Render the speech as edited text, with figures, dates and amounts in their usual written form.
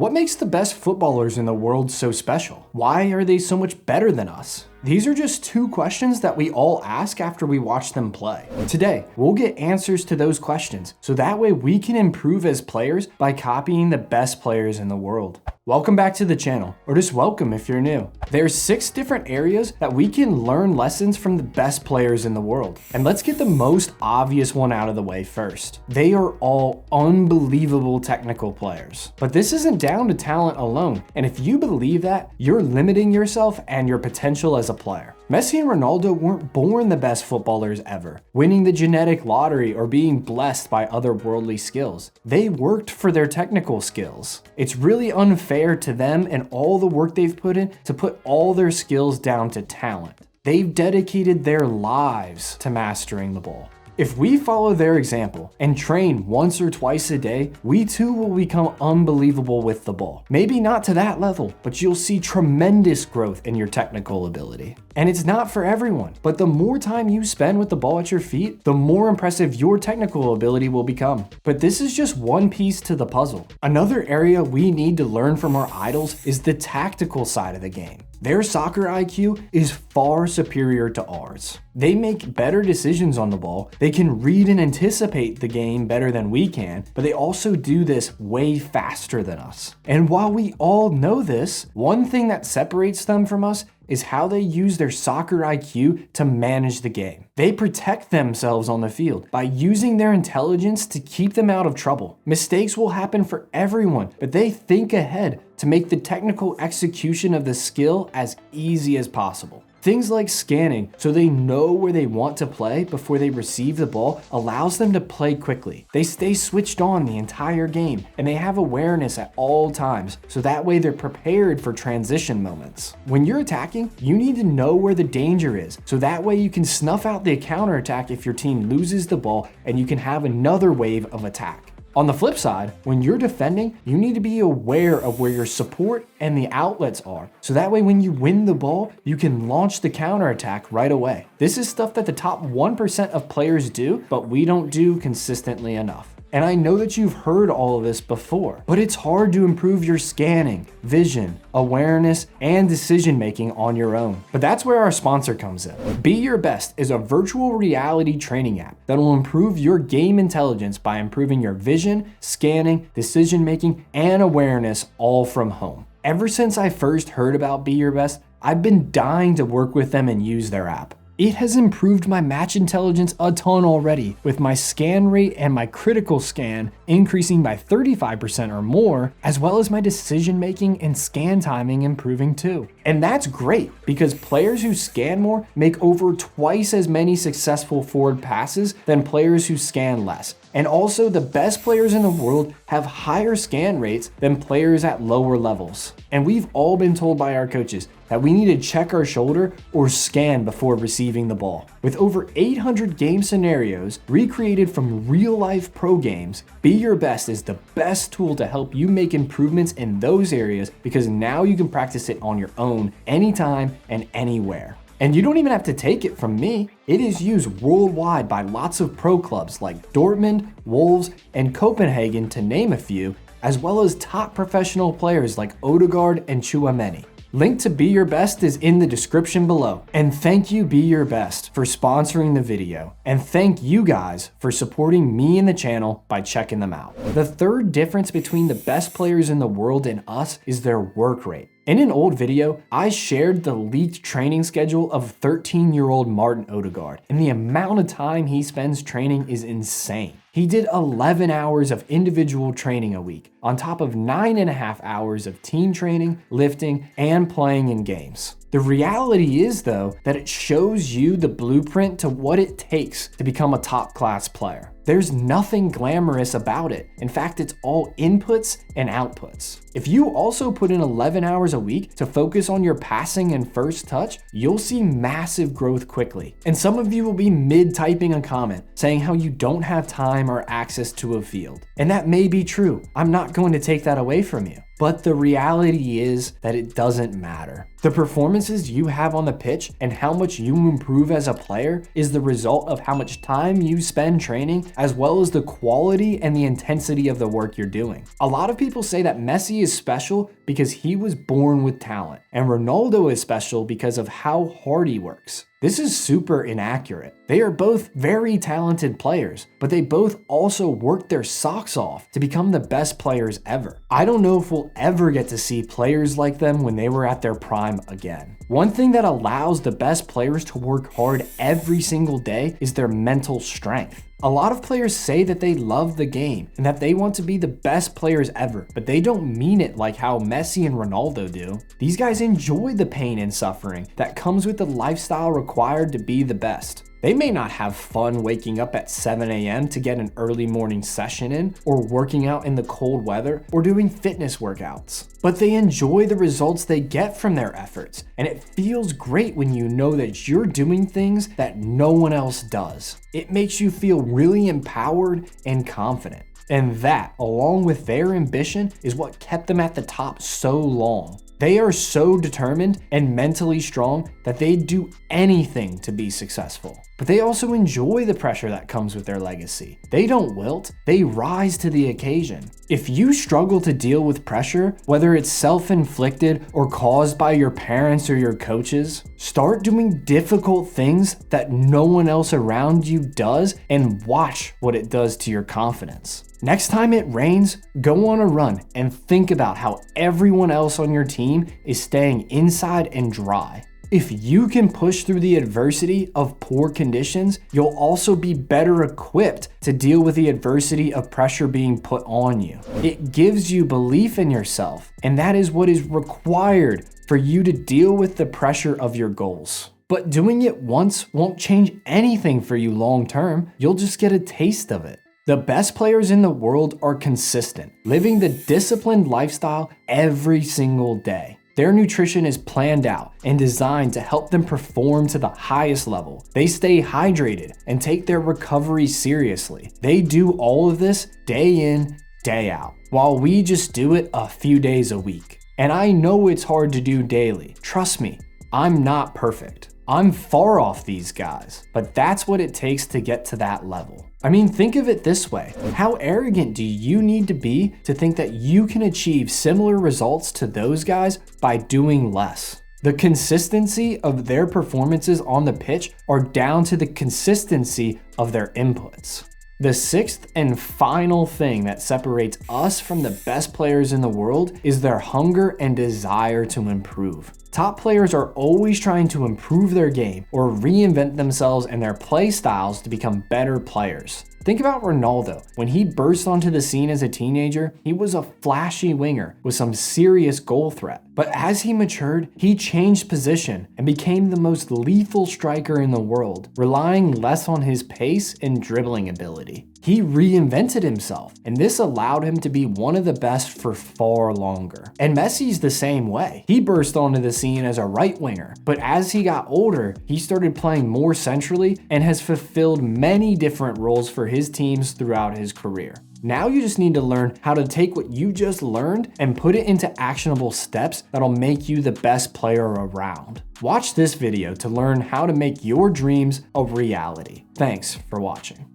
What makes the best footballers in the world so special? Why are they so much better than us? These are just two questions that we all ask after we watch them play. Today, we'll get answers to those questions, so that way we can improve as players by copying the best players in the world. Welcome back to the channel, or just welcome if you're new. There's 6 different areas that we can learn lessons from the best players in the world. And let's get the most obvious one out of the way first. They are all unbelievable technical players. But this isn't down to talent alone. And if you believe that, you're limiting yourself and your potential as a player. Messi and Ronaldo weren't born the best footballers ever, winning the genetic lottery or being blessed by otherworldly skills. They worked for their technical skills. It's really unfair to them and all the work they've put in to put all their skills down to talent. They've dedicated their lives to mastering the ball. If we follow their example and train once or twice a day, we too will become unbelievable with the ball. Maybe not to that level, but you'll see tremendous growth in your technical ability. And it's not for everyone, but the more time you spend with the ball at your feet, the more impressive your technical ability will become. But this is just one piece to the puzzle. Another area we need to learn from our idols is the tactical side of the game. Their soccer IQ is far superior to ours. They make better decisions on the ball. They can read and anticipate the game better than we can, but they also do this way faster than us. And while we all know this, one thing that separates them from us is how they use their soccer IQ to manage the game. They protect themselves on the field by using their intelligence to keep them out of trouble. Mistakes will happen for everyone, but they think ahead to make the technical execution of the skill as easy as possible. Things like scanning, so they know where they want to play before they receive the ball, allows them to play quickly. They stay switched on the entire game, and they have awareness at all times, so that way they're prepared for transition moments. When you're attacking, you need to know where the danger is, so that way you can snuff out the counterattack if your team loses the ball, and you can have another wave of attack. On the flip side, when you're defending, you need to be aware of where your support and the outlets are. So that way when you win the ball, you can launch the counterattack right away. This is stuff that the top 1% of players do, but we don't do consistently enough. And I know that you've heard all of this before, but it's hard to improve your scanning, vision, awareness, and decision making on your own. But that's where our sponsor comes in. Be Your Best is a virtual reality training app that will improve your game intelligence by improving your vision, scanning, decision making, and awareness all from home. Ever since I first heard about Be Your Best, I've been dying to work with them and use their app. It has improved my match intelligence a ton already, with my scan rate and my critical scan increasing by 35% or more, as well as my decision making and scan timing improving too. And that's great, because players who scan more make over twice as many successful forward passes than players who scan less. And also, the best players in the world have higher scan rates than players at lower levels. And we've all been told by our coaches that we need to check our shoulder or scan before receiving the ball. With over 800 game scenarios recreated from real-life pro games, Be Your Best is the best tool to help you make improvements in those areas, because now you can practice it on your own anytime and anywhere. And you don't even have to take it from me. It is used worldwide by lots of pro clubs like Dortmund, Wolves, and Copenhagen, to name a few, as well as top professional players like Odegaard and Tchouaméni. Link to Be Your Best is in the description below. And thank you, Be Your Best, for sponsoring the video. And thank you guys for supporting me and the channel by checking them out. The third difference between the best players in the world and us is their work rate. In an old video, I shared the leaked training schedule of 13-year-old Martin Odegaard, and the amount of time he spends training is insane. He did 11 hours of individual training a week, on top of 9.5 hours of team training, lifting, and playing in games. The reality is, though, that it shows you the blueprint to what it takes to become a top-class player. There's nothing glamorous about it. In fact, it's all inputs and outputs. If you also put in 11 hours a week to focus on your passing and first touch, you'll see massive growth quickly. And some of you will be mid-typing a comment saying how you don't have time or access to a field. And that may be true. I'm not going to take that away from you. But the reality is that it doesn't matter. The performances you have on the pitch and how much you improve as a player is the result of how much time you spend training, as well as the quality and the intensity of the work you're doing. A lot of people say that Messi is special because he was born with talent, and Ronaldo is special because of how hard he works. This is super inaccurate. They are both very talented players, but they both also work their socks off to become the best players ever. I don't know if we'll ever get to see players like them when they were at their prime again. One thing that allows the best players to work hard every single day is their mental strength. A lot of players say that they love the game and that they want to be the best players ever, but they don't mean it like how Messi and Ronaldo do. These guys enjoy the pain and suffering that comes with the lifestyle required to be the best. They may not have fun waking up at 7 a.m. to get an early morning session in, or working out in the cold weather, or doing fitness workouts. But they enjoy the results they get from their efforts, and it feels great when you know that you're doing things that no one else does. It makes you feel really empowered and confident. And that, along with their ambition, is what kept them at the top so long. They are so determined and mentally strong that they'd do anything to be successful. But they also enjoy the pressure that comes with their legacy. They don't wilt, they rise to the occasion. If you struggle to deal with pressure, whether it's self-inflicted or caused by your parents or your coaches, start doing difficult things that no one else around you does and watch what it does to your confidence. Next time it rains, go on a run and think about how everyone else on your team is staying inside and dry. If you can push through the adversity of poor conditions, you'll also be better equipped to deal with the adversity of pressure being put on you. It gives you belief in yourself, and that is what is required for you to deal with the pressure of your goals. But doing it once won't change anything for you long term. You'll just get a taste of it. The best players in the world are consistent, living the disciplined lifestyle every single day. Their nutrition is planned out and designed to help them perform to the highest level. They stay hydrated and take their recovery seriously. They do all of this day in, day out, while we just do it a few days a week. And I know it's hard to do daily. Trust me, I'm not perfect. I'm far off these guys, but that's what it takes to get to that level. I mean, think of it this way. How arrogant do you need to be to think that you can achieve similar results to those guys by doing less? The consistency of their performances on the pitch are down to the consistency of their inputs. The sixth and final thing that separates us from the best players in the world is their hunger and desire to improve. Top players are always trying to improve their game or reinvent themselves and their play styles to become better players. Think about Ronaldo. When he burst onto the scene as a teenager, he was a flashy winger with some serious goal threat. But as he matured, he changed position and became the most lethal striker in the world, relying less on his pace and dribbling ability. He reinvented himself, and this allowed him to be one of the best for far longer. And Messi's the same way. He burst onto the scene as a right winger, but as he got older, he started playing more centrally and has fulfilled many different roles for his teams throughout his career. Now you just need to learn how to take what you just learned and put it into actionable steps that'll make you the best player around. Watch this video to learn how to make your dreams a reality. Thanks for watching.